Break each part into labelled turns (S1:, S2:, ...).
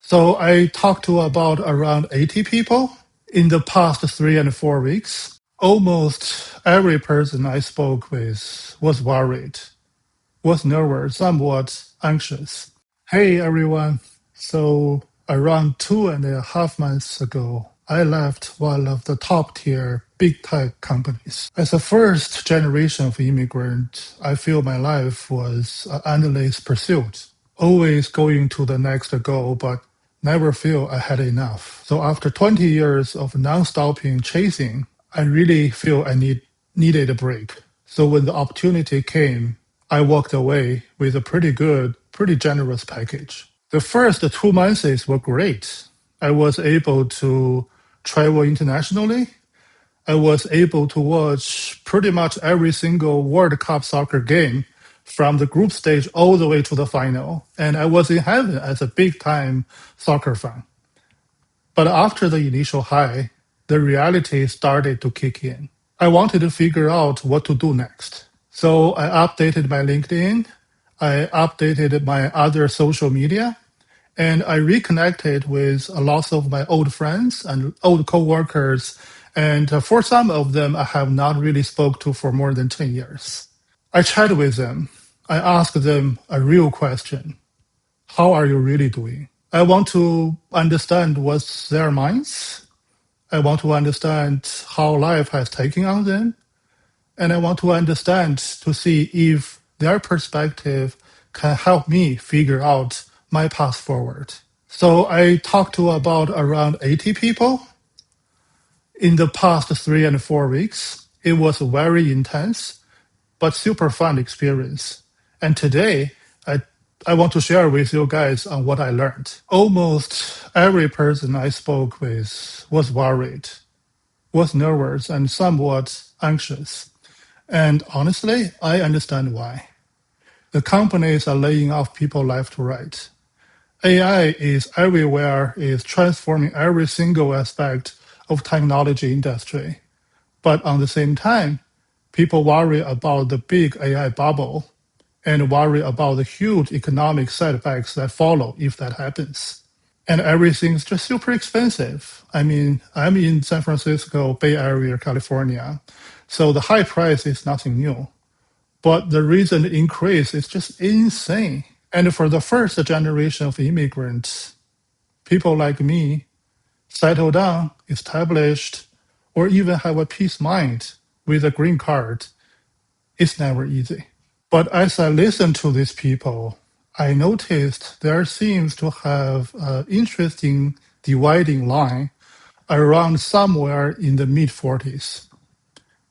S1: So I talked to about around 80 people in the past 3 and 4 weeks. Almost every person I spoke with was worried, was nervous, somewhat anxious. Hey everyone. So around 2.5 months ago, I left one of the top tier big tech companies. As a first generation of immigrant, I feel my life was an endless pursuit, always going to the next goal, but never feel I had enough. So after 20 years of non-stopping chasing, I really feel needed a break. So when the opportunity came, I walked away with a pretty good, pretty generous package. The first 2 months were great. I was able to travel internationally. I was able to watch pretty much every single World Cup soccer game from the group stage all the way to the final. And I was in heaven as a big time soccer fan. But after the initial high, the reality started to kick in. I wanted to figure out what to do next. So I updated my LinkedIn, I updated my other social media, and I reconnected with a lot of my old friends and old coworkers. And for some of them, I have not really spoke to for more than 10 years. I chatted with them. I asked them a real question. How are you really doing? I want to understand what's their minds. I want to understand how life has taken on them. And I want to understand to see if their perspective can help me figure out my path forward. So I talked to about around 80 people in the past 3 and 4 weeks. It was very intense, but super fun experience. And today, I want to share with you guys on what I learned. Almost every person I spoke with was worried, was nervous, and somewhat anxious. And honestly, I understand why. The companies are laying off people left to right. AI is everywhere, is transforming every single aspect of technology industry. But on the same time, people worry about the big AI bubble and worry about the huge economic setbacks that follow if that happens. And everything's just super expensive. I mean, I'm in San Francisco, Bay Area, California. So the high price is nothing new. But the recent increase is just insane. And for the first generation of immigrants, people like me settle down, established, or even have a peace mind with a green card, it's never easy. But as I listen to these people, I noticed there seems to have an interesting dividing line around somewhere in the mid 40s.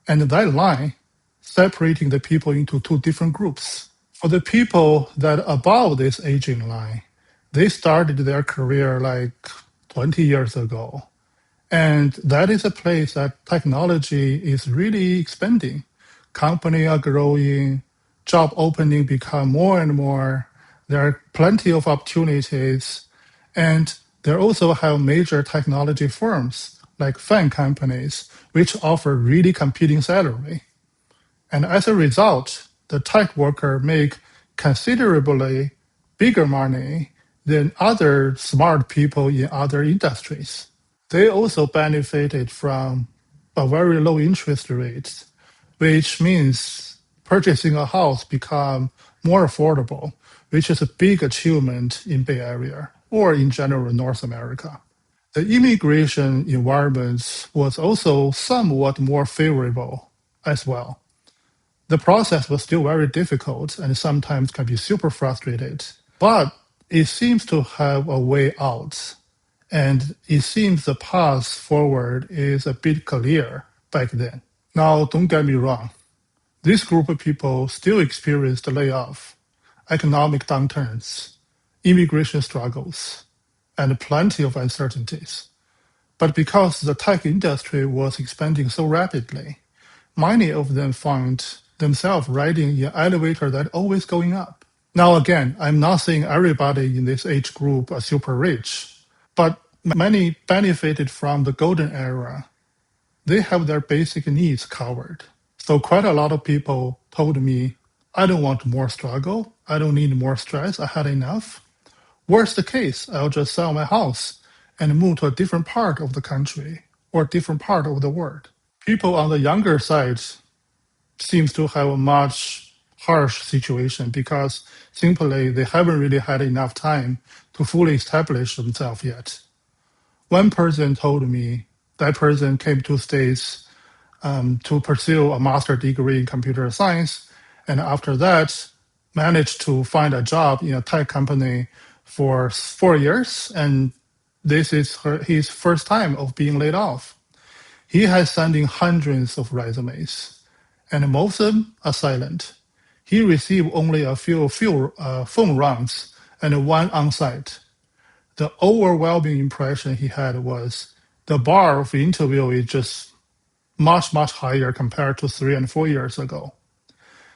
S1: And that line separating the people into two different groups. For the people that are above this aging line, they started their career like 20 years ago. And that is a place that technology is really expanding. Companies are growing, job opening become more and more. There are plenty of opportunities. And they also have major technology firms like FAANG companies, which offer really competing salary. And as a result, the tech worker make considerably bigger money than other smart people in other industries. They also benefited from a very low interest rate, which means purchasing a house become more affordable, which is a big achievement in Bay Area or in general North America. The immigration environment was also somewhat more favorable as well. The process was still very difficult and sometimes can be super frustrated, but it seems to have a way out. And it seems the path forward is a bit clear back then. Now, don't get me wrong. This group of people still experienced layoff, economic downturns, immigration struggles, and plenty of uncertainties. But because the tech industry was expanding so rapidly, many of them found themselves riding an elevator that always going up. Now, again, I'm not saying everybody in this age group are super rich, but many benefited from the golden era. They have their basic needs covered. So quite a lot of people told me, I don't want more struggle. I don't need more stress. I had enough. Worst case, I'll just sell my house and move to a different part of the country or different part of the world. People on the younger side seems to have a much harsh situation because simply they haven't really had enough time to fully establish themselves yet. One person told me that person came to States to pursue a master degree in computer science, and after that managed to find a job in a tech company for 4 years, and this is his first time of being laid off. He has sent in hundreds of resumes, and most of them are silent. He received only a few phone rounds and one on-site. The overwhelming impression he had was the bar of the interview is just much, much higher compared to 3 and 4 years ago.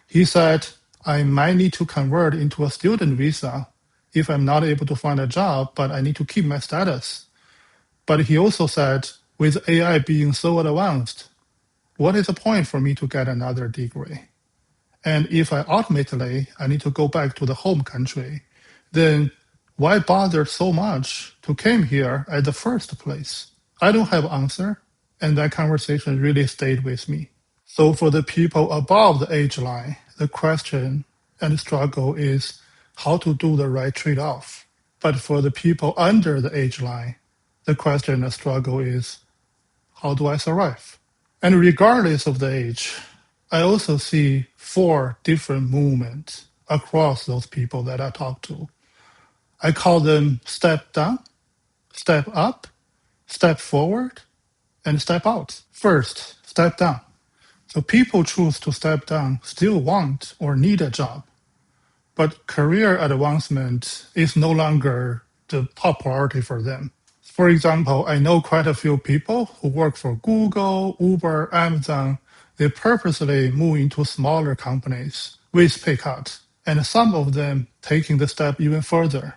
S1: He said, I might need to convert into a student visa if I'm not able to find a job, but I need to keep my status. But he also said, with AI being so advanced, what is the point for me to get another degree? And if ultimately I need to go back to the home country, then why bother so much to came here at the first place? I don't have answer, and that conversation really stayed with me. So for the people above the age line, the question and the struggle is how to do the right trade-off. But for the people under the age line, the question and the struggle is how do I survive? And regardless of the age, I also see 4 different movements across those people that I talk to. I call them step down, step up, step forward, and step out. First, step down. So people choose to step down, still want or need a job, but career advancement is no longer the top priority for them. For example, I know quite a few people who work for Google, Uber, Amazon. They purposely move into smaller companies with pay cuts, and some of them taking the step even further.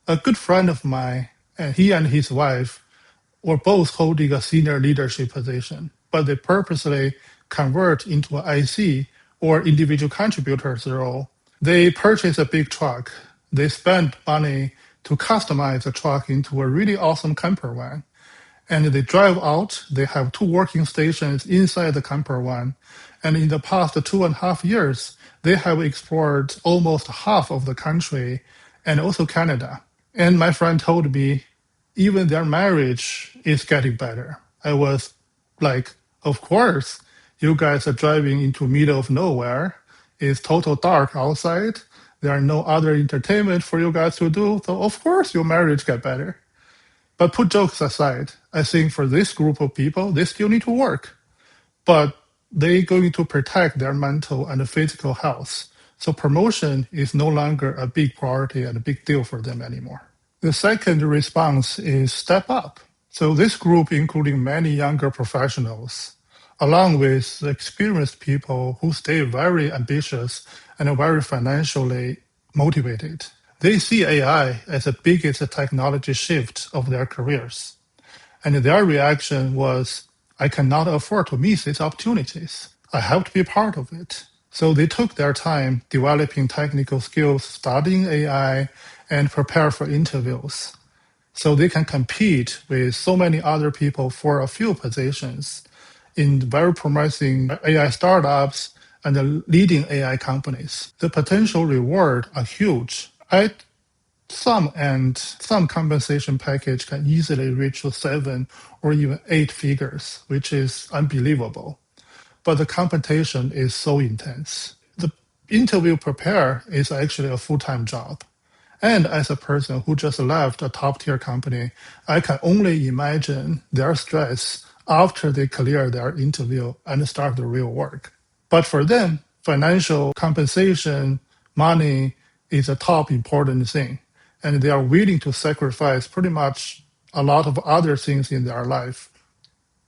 S1: A good friend of mine, and he and his wife were both holding a senior leadership position, but they purposely convert into an IC or individual contributors role. They purchase a big truck. They spend money to customize the truck into a really awesome camper van. And they drive out. They have 2 working stations inside the camper van. And in the past 2.5 years, they have explored almost half of the country and also Canada. And my friend told me even their marriage is getting better. I was like, of course, you guys are driving into middle of nowhere. It's total dark outside. There are no other entertainment for you guys to do. So of course your marriage get better. But put jokes aside, I think for this group of people, they still need to work, but they're going to protect their mental and physical health. So promotion is no longer a big priority and a big deal for them anymore. The second response is step up. So this group, including many younger professionals, along with experienced people who stay very ambitious and very financially motivated, they see AI as the biggest technology shift of their careers. And their reaction was, I cannot afford to miss these opportunities. I have to be part of it. So they took their time developing technical skills, studying AI, and prepare for interviews. So they can compete with so many other people for a few positions in very promising AI startups and the leading AI companies. The potential reward are huge. At some compensation package can easily reach to 7 or even 8 figures, which is unbelievable. But the competition is so intense. The interview prepare is actually a full-time job. And as a person who just left a top-tier company, I can only imagine their stress after they clear their interview and start the real work. But for them, financial compensation, money is a top important thing. And they are willing to sacrifice pretty much a lot of other things in their life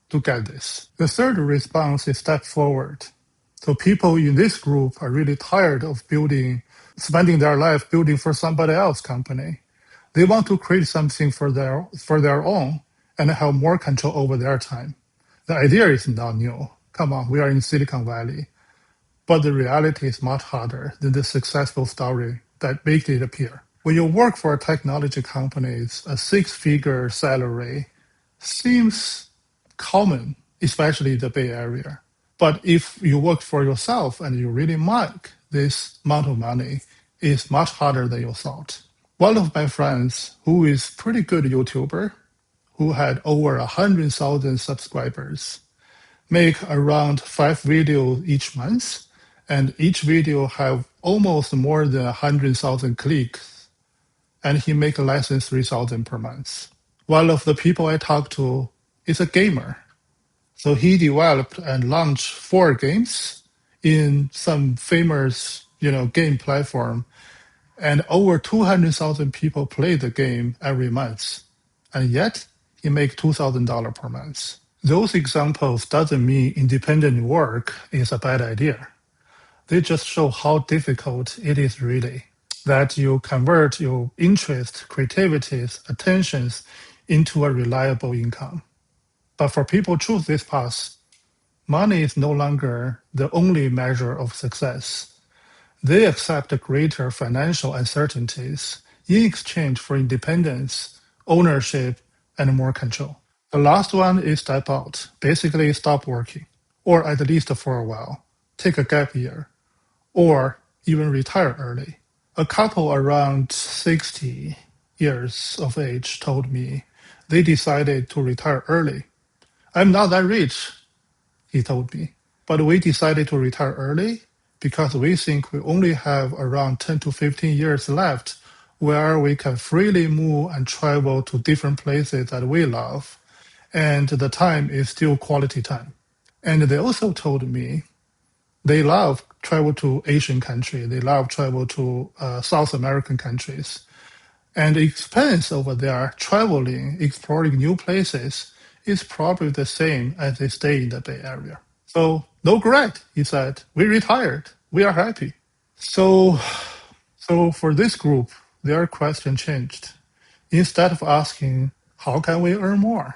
S1: to get this. The third response is step forward. So people in this group are really tired of spending their life building for somebody else's company. They want to create something for their own and have more control over their time. The idea is not new. Come on, we are in Silicon Valley. But the reality is much harder than the successful story that makes it appear. When you work for a technology companies, a six-figure salary seems common, especially in the Bay Area. But if you work for yourself and you really like this amount of money, it's much harder than you thought. One of my friends, who is pretty good YouTuber, who had over 100,000 subscribers, make around 5 videos each month, and each video have almost more than 100,000 clicks, and he make less than 3,000 per month. One of the people I talked to is a gamer. So he developed and launched 4 games in some famous, game platform, and over 200,000 people play the game every month. And yet he make $2,000 per month. Those examples doesn't mean independent work is a bad idea. They just show how difficult it is really that you convert your interest, creativities, attentions into a reliable income. But for people choose this path, money is no longer the only measure of success. They accept greater financial uncertainties in exchange for independence, ownership, and more control. The last one is step out, basically stop working, or at least for a while, take a gap year, or even retire early. A couple around 60 years of age told me they decided to retire early. I'm not that rich, he told me, but we decided to retire early because we think we only have around 10 to 15 years left where we can freely move and travel to different places that we love. And the time is still quality time. And they also told me they love travel to Asian countries. They love travel to South American countries. And the expense over there, traveling, exploring new places, is probably the same as they stay in the Bay Area. So no regret, he said. We retired. We are happy. So for this group, their question changed. Instead of asking, how can we earn more?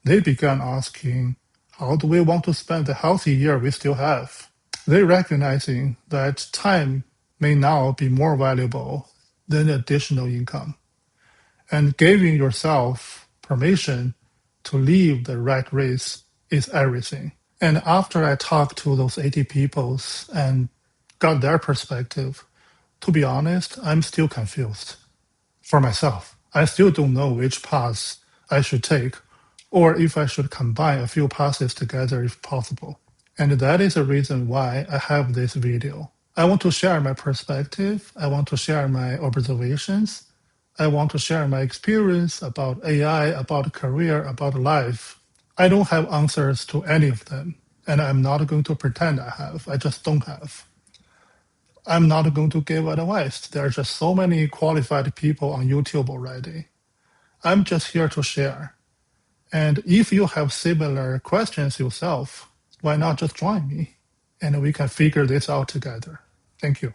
S1: They began asking, how do we want to spend the healthy year we still have? They recognizing that time may now be more valuable than additional income. And giving yourself permission to live the right race is everything. And after I talked to those 80 people and got their perspective, to be honest, I'm still confused for myself. I still don't know which path I should take or if I should combine a few paths together if possible. And that is the reason why I have this video. I want to share my perspective. I want to share my observations. I want to share my experience about AI, about career, about life. I don't have answers to any of them, and I'm not going to pretend I have. I just don't have. I'm not going to give advice. There are just so many qualified people on YouTube already. I'm just here to share. And if you have similar questions yourself, why not just join me and we can figure this out together? Thank you.